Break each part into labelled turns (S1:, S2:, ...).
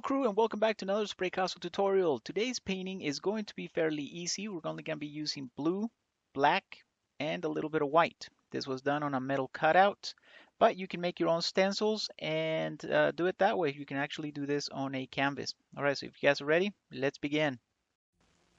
S1: crew, and welcome back to another Spraycasso tutorial. Today's painting is going to be fairly easy. We're only going to be using blue, black, and a little bit of white. This was done on a metal cutout, but you can make your own stencils and do it that way. You can actually do this on a canvas. All right, so if you guys are ready, let's begin.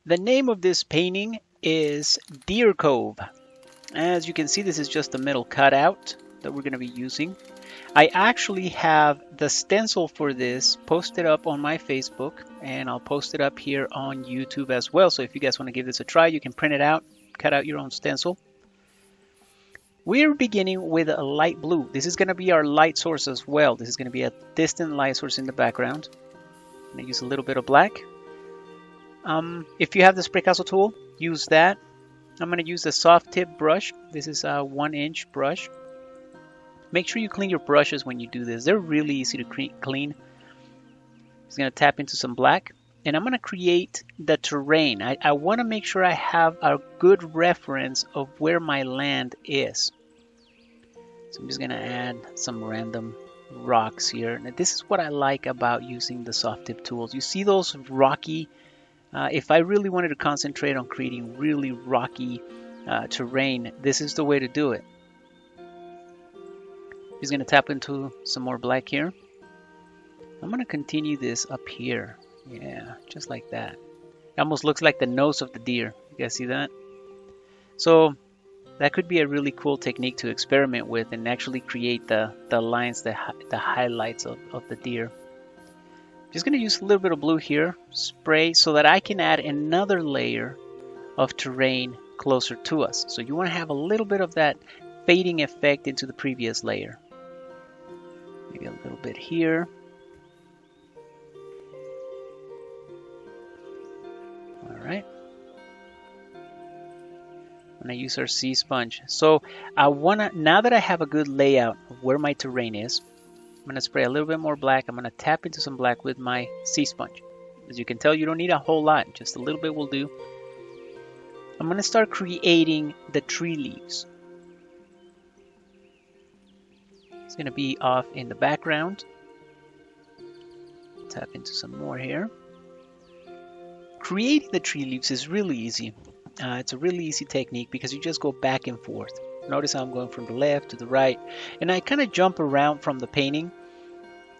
S1: The name of this painting is Deer Cove. As you can see, this is just a metal cutout that we're going to be using. I actually have the stencil for this posted up on my Facebook, and I'll post it up here on YouTube as well. So if you guys want to give this a try, you can print it out, cut out your own stencil. We're beginning with a light blue. This is going to be our light source as well. This is going to be a distant light source in the background. I'm going to use a little bit of black. If you have the Spraycasso tool, use that. I'm going to use the soft tip brush. This is a 1-inch brush. Make sure you clean your brushes when you do this. They're really easy to clean. Just going to tap into some black. And I'm going to create the terrain. I want to make sure I have a good reference of where my land is. So I'm just going to add some random rocks here. Now, this is what I like about using the soft tip tools. You see those rocky, if I really wanted to concentrate on creating really rocky terrain, this is the way to do it. Just going to tap into some more black here. I'm going to continue this up here. Yeah, just like that. It almost looks like the nose of the deer. You guys see that? So that could be a really cool technique to experiment with and actually create the lines, the highlights of the deer. Just going to use a little bit of blue here, spray, so that I can add another layer of terrain closer to us. So you want to have a little bit of that fading effect into the previous layer. Maybe a little bit here. All right. I'm going to use our sea sponge. So I want to, now that I have a good layout of where my terrain is, I'm going to spray a little bit more black. I'm going to tap into some black with my sea sponge. As you can tell, you don't need a whole lot. Just a little bit will do. I'm going to start creating the tree leaves. It's going to be off in the background. Tap into some more here. Creating the tree leaves is really easy. It's a really easy technique because you just go back and forth. Notice how I'm going from the left to the right, and I kind of jump around from the painting.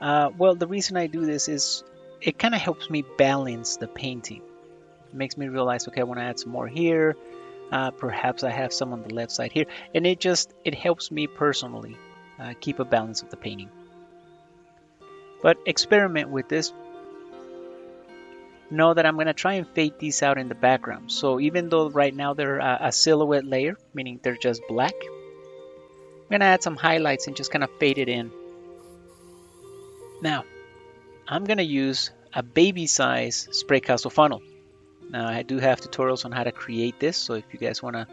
S1: Well, the reason I do this is it kind of helps me balance the painting. It makes me realize, okay, I want to add some more here. Perhaps I have some on the left side here, and it helps me personally keep a balance of the painting. But experiment with this. Know that I'm going to try and fade these out in the background. So even though right now they're a silhouette layer, meaning they're just black, I'm going to add some highlights and just kind of fade it in. Now, I'm going to use a baby size Spraycasso funnel. Now, I do have tutorials on how to create this, so if you guys want to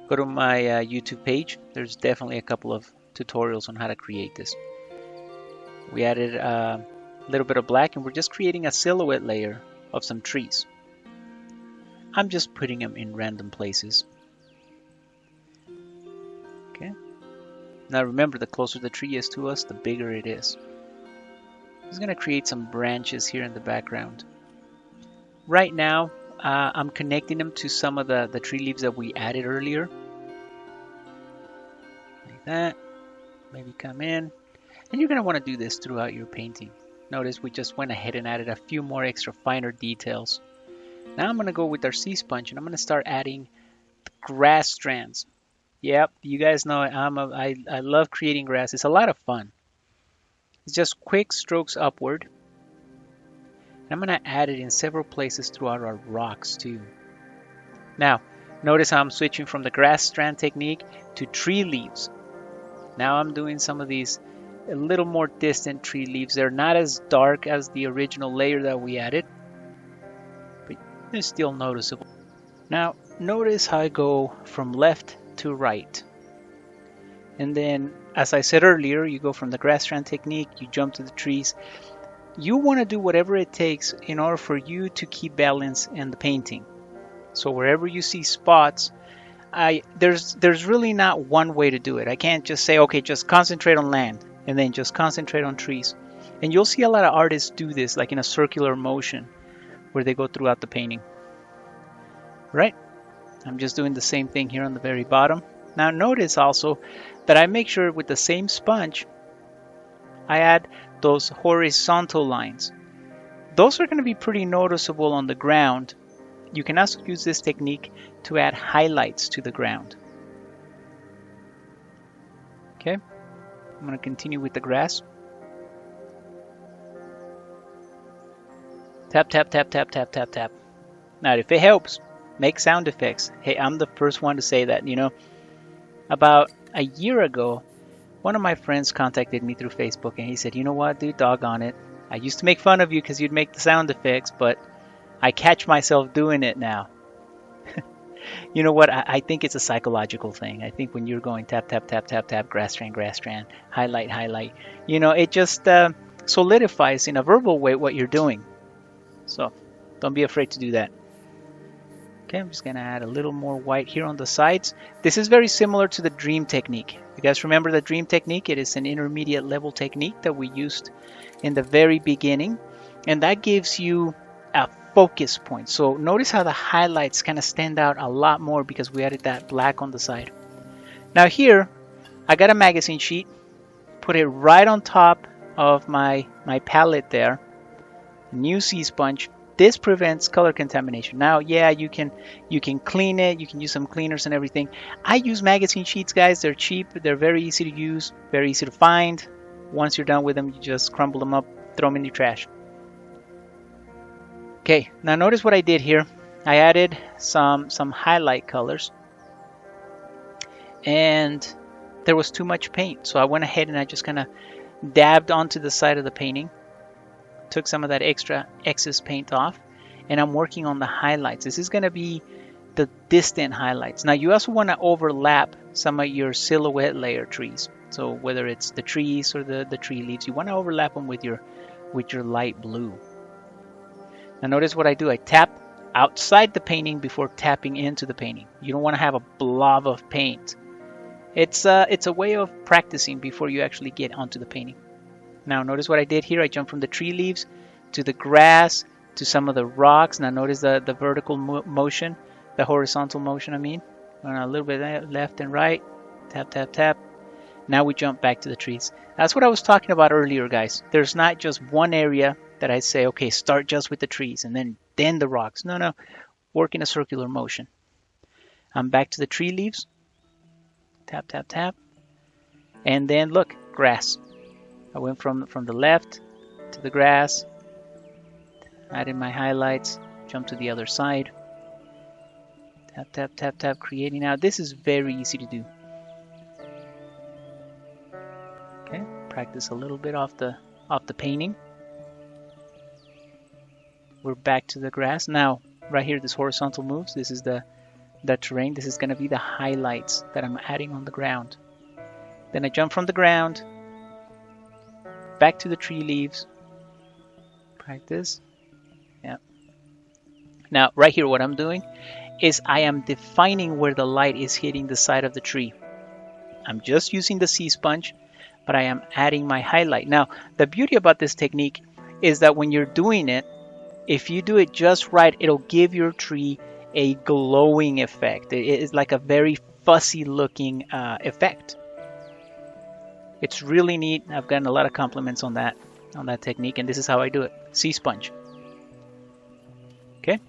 S1: go to my YouTube page, there's definitely a couple of tutorials on how to create this. We added a little bit of black, and we're just creating a silhouette layer of some trees. I'm just putting them in random places. Okay. Now remember, the closer the tree is to us, the bigger it is. I'm just going to create some branches here in the background. Right now, I'm connecting them to some of the tree leaves that we added earlier. Like that. Maybe come in. And you're going to want to do this throughout your painting. Notice we just went ahead and added a few more extra finer details. Now I'm going to go with our sea sponge, and I'm going to start adding grass strands. Yep, you guys know I love creating grass. It's a lot of fun. It's just quick strokes upward. And I'm going to add it in several places throughout our rocks too. Now, notice how I'm switching from the grass strand technique to tree leaves. Now I'm doing some of these a little more distant tree leaves. They're not as dark as the original layer that we added, but they're still noticeable. Now, notice how I go from left to right. And then, as I said earlier, you go from the grass strand technique, you jump to the trees. You want to do whatever it takes in order for you to keep balance in the painting. So wherever you see spots, there's really not one way to do it. I can't just say, okay, just concentrate on land and then just concentrate on trees. And you'll see a lot of artists do this, like in a circular motion, where they go throughout the painting. Right? I'm just doing the same thing here on the very bottom. Now notice also that I make sure with the same sponge, I add those horizontal lines. Those are going to be pretty noticeable on the ground. You can also use this technique to add highlights to the ground. Okay, I'm going to continue with the grass. Tap, tap, tap, tap, tap, tap, tap. Now, if it helps, make sound effects. Hey, I'm the first one to say that. You know, about a year ago, one of my friends contacted me through Facebook and he said, you know what, dude, doggone it. I used to make fun of you because you'd make the sound effects, but I catch myself doing it now. You know what? I think it's a psychological thing. I think when you're going tap, tap, tap, tap, tap, grass strand, highlight, highlight, you know, it just solidifies in a verbal way what you're doing. So don't be afraid to do that. Okay, I'm just going to add a little more white here on the sides. This is very similar to the dream technique. You guys remember the dream technique? It is an intermediate level technique that we used in the very beginning. And that gives you a focus point. So notice how the highlights kind of stand out a lot more because we added that black on the side. Now here, I got a magazine sheet, put it right on top of my palette there. New sea sponge. This prevents color contamination. Now, yeah, you can clean it. You can use some cleaners and everything. I use magazine sheets, guys. They're cheap. They're very easy to use, very easy to find. Once you're done with them, you just crumble them up, throw them in your trash. Okay, now notice what I did here. I added some highlight colors, and there was too much paint, so I went ahead and I just kind of dabbed onto the side of the painting. Took some of that extra excess paint off, and I'm working on the highlights. This is going to be the distant highlights. Now you also want to overlap some of your silhouette layer trees. So whether it's the trees or the tree leaves, you want to overlap them with your light blue. Now notice what I do. I tap outside the painting before tapping into the painting. You don't want to have a blob of paint. It's a way of practicing before you actually get onto the painting. Now notice what I did here. I jumped from the tree leaves to the grass to some of the rocks. Now notice the vertical motion, the horizontal motion I mean. A little bit left and right. Tap, tap, tap. Now we jump back to the trees. That's what I was talking about earlier, guys. There's not just one area that I say, okay, start just with the trees and then the rocks. No. Work in a circular motion. I'm back to the tree leaves. Tap, tap, tap. And then look, grass. I went from the left to the grass, added my highlights, jumped to the other side. Tap, tap, tap, tap, creating. Now this is very easy to do. Okay, practice a little bit off the painting. We're back to the grass. Now, right here, this horizontal moves. This is the terrain. This is going to be the highlights that I'm adding on the ground. Then I jump from the ground back to the tree leaves. Practice. Yeah. Now, right here, what I'm doing is I am defining where the light is hitting the side of the tree. I'm just using the sea sponge, but I am adding my highlight. Now, the beauty about this technique is that when you're doing it, if you do it just right, it'll give your tree a glowing effect. It is like a very fussy looking effect. It's really neat. I've gotten a lot of compliments on that technique, and this is how I do it. Sea sponge. Okay.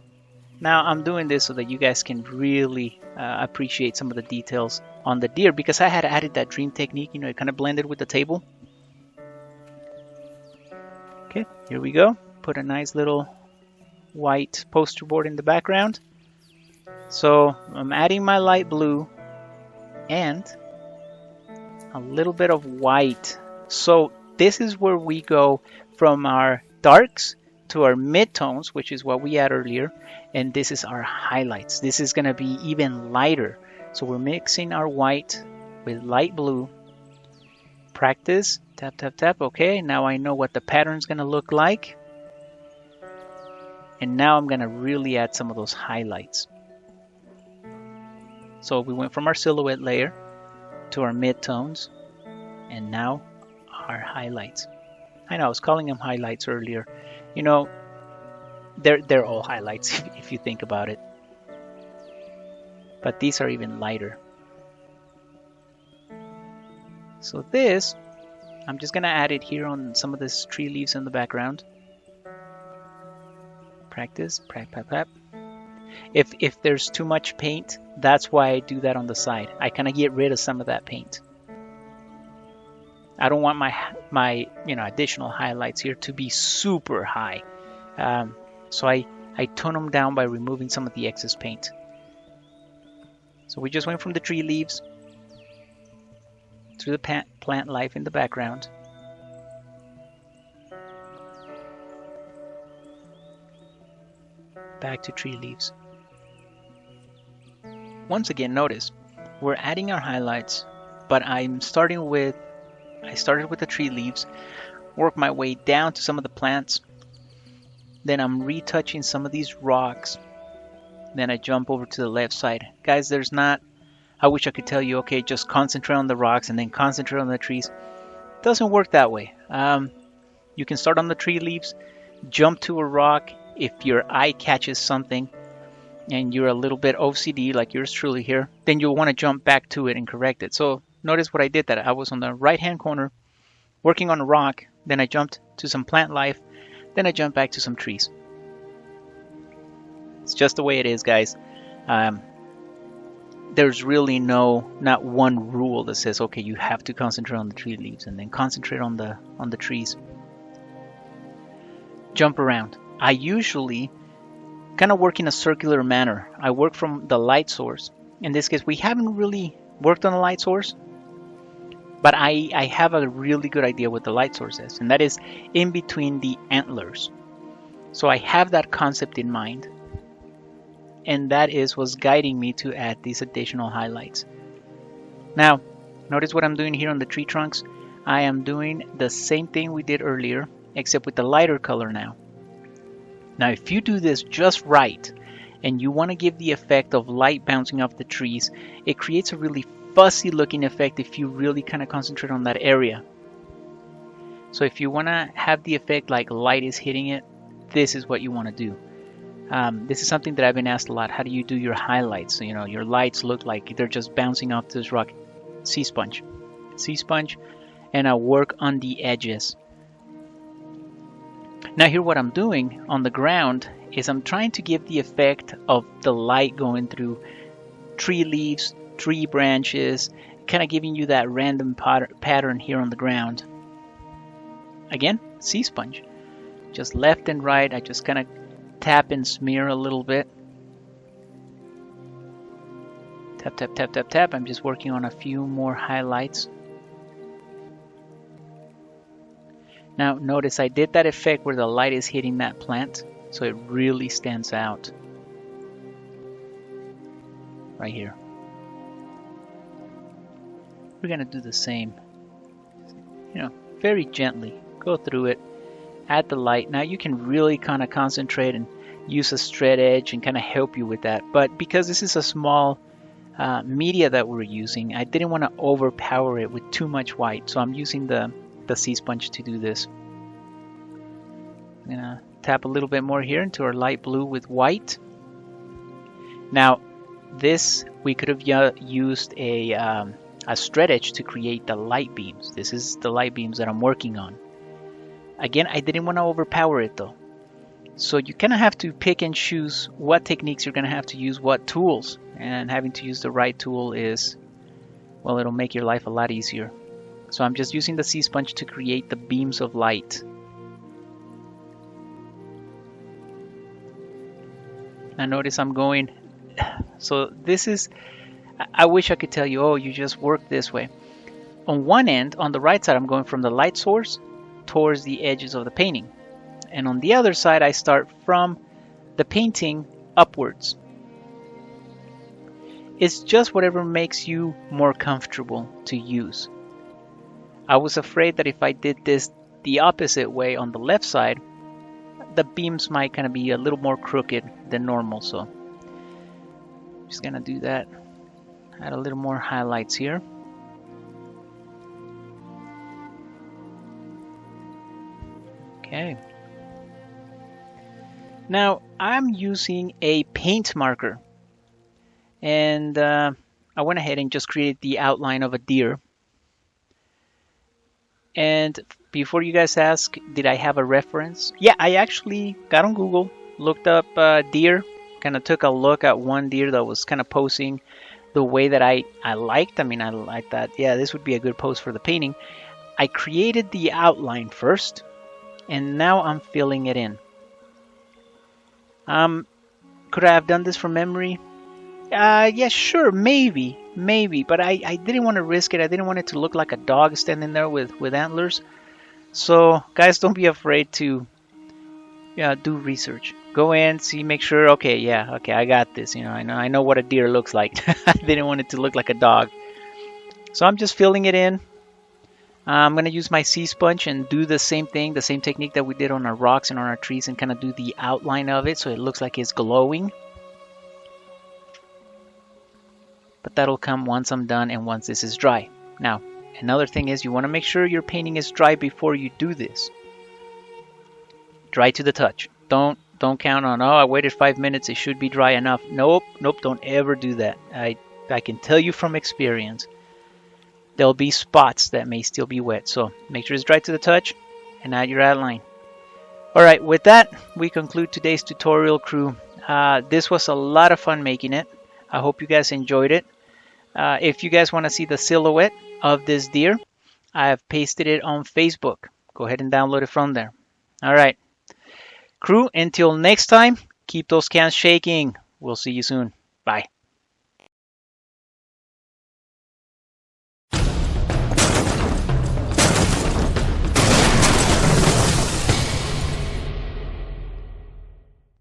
S1: Now I'm doing this so that you guys can really appreciate some of the details on the deer, because I had added that dream technique. You know, it kind of blended with the table. Okay, here we go. Put a nice little white poster board in the background. So I'm adding my light blue and a little bit of white. So this is where we go from our darks to our midtones, which is what we had earlier, and this is our highlights. This is going to be even lighter. So we're mixing our white with light blue. Practice, tap, tap, tap. Okay, now I know what the pattern's going to look like. And now I'm going to really add some of those highlights. So we went from our silhouette layer to our midtones, and now our highlights. I know I was calling them highlights earlier. You know, they're all highlights if you think about it. But these are even lighter. So this, I'm just gonna add it here on some of this tree leaves in the background. Practice, prap. If there's too much paint, that's why I do that on the side. I kind of get rid of some of that paint. I don't want my additional highlights here to be super high. So I tone them down by removing some of the excess paint. So we just went from the tree leaves to the plant life in the background. Back to tree leaves. Once again, notice we're adding our highlights, but I started with the tree leaves, work my way down to some of the plants, then I'm retouching some of these rocks, then I jump over to the left side. Guys, I wish I could tell you, okay, just concentrate on the rocks and then concentrate on the trees. It doesn't work that way. You can start on the tree leaves, jump to a rock. If your eye catches something and you're a little bit OCD like yours truly here, then you'll want to jump back to it and correct it. So notice what I did, that I was on the right hand corner working on a rock, then I jumped to some plant life, then I jumped back to some trees. It's just the way it is, guys. There's really not one rule that says, okay, you have to concentrate on the tree leaves and then concentrate on the trees. Jump around. I usually kind of work in a circular manner. I work from the light source. In this case, we haven't really worked on the light source, but I have a really good idea what the light source is, and that is in between the antlers. So I have that concept in mind, and that is what's guiding me to add these additional highlights. Now, notice what I'm doing here on the tree trunks. I am doing the same thing we did earlier, except with the lighter color now. Now, if you do this just right, and you want to give the effect of light bouncing off the trees, it creates a really fuzzy looking effect if you really kind of concentrate on that area. So if you want to have the effect like light is hitting it, this is what you want to do. This is something that I've been asked a lot. How do you do your highlights? So, your lights look like they're just bouncing off this rock. Sea sponge, and I work on the edges. Now here what I'm doing on the ground is I'm trying to give the effect of the light going through tree leaves, tree branches, kind of giving you that random pattern here on the ground. Again, sea sponge. Just left and right, I just kind of tap and smear a little bit. Tap. I'm just working on a few more highlights. Now notice I did that effect where the light is hitting that plant, so it really stands out. Right here. We're going to do the same. Very gently. Go through it. Add the light. Now you can really kind of concentrate and use a straight edge and kind of help you with that. But because this is a small media that we're using, I didn't want to overpower it with too much white. So I'm using the sea sponge to do this. I'm gonna tap a little bit more here into our light blue with white. Now this, we could have used a straight edge to create the light beams. This is the light beams that I'm working on. Again, I didn't want to overpower it though. So you kind of have to pick and choose what techniques you're going to have to use, what tools. And having to use the right tool is, well, it'll make your life a lot easier. So I'm just using the sea sponge to create the beams of light. Now notice I'm going, so this is, I wish I could tell you, oh, you just work this way. On one end, on the right side, I'm going from the light source towards the edges of the painting. And on the other side, I start from the painting upwards. It's just whatever makes you more comfortable to use. I was afraid that if I did this the opposite way on the left side, the beams might kind of be a little more crooked than normal. So I'm just gonna do that. Add a little more highlights here. Okay. Now I'm using a paint marker, and I went ahead and just created the outline of a deer. And before you guys ask, did I have a reference? Yeah, I actually got on Google, looked up deer, kind of took a look at one deer that was kind of posing the way that I liked. I mean, I thought, yeah, this would be a good pose for the painting. I created the outline first, and now I'm filling it in. Could I have done this from memory? Yeah, sure, maybe, but I didn't want to risk it. I didn't want it to look like a dog standing there with antlers. So, guys, don't be afraid to do research. Go in, see, make sure. Okay, I got this. You know, I know what a deer looks like. I didn't want it to look like a dog. So I'm just filling it in. I'm gonna use my sea sponge and do the same thing, the same technique that we did on our rocks and on our trees, and kind of do the outline of it so it looks like it's glowing. But that'll come once I'm done and once this is dry. Now, another thing is you want to make sure your painting is dry before you do this. Dry to the touch. Don't count on, oh, I waited 5 minutes, it should be dry enough. Nope, don't ever do that. I can tell you from experience. There'll be spots that may still be wet, so make sure it's dry to the touch and add your outline. Alright, with that, we conclude today's tutorial, crew. This was a lot of fun making it. I hope you guys enjoyed it. If you guys want to see the silhouette of this deer, I have pasted it on Facebook. Go ahead and download it from there. Alright, crew, until next time, keep those cans shaking. We'll see you soon. Bye.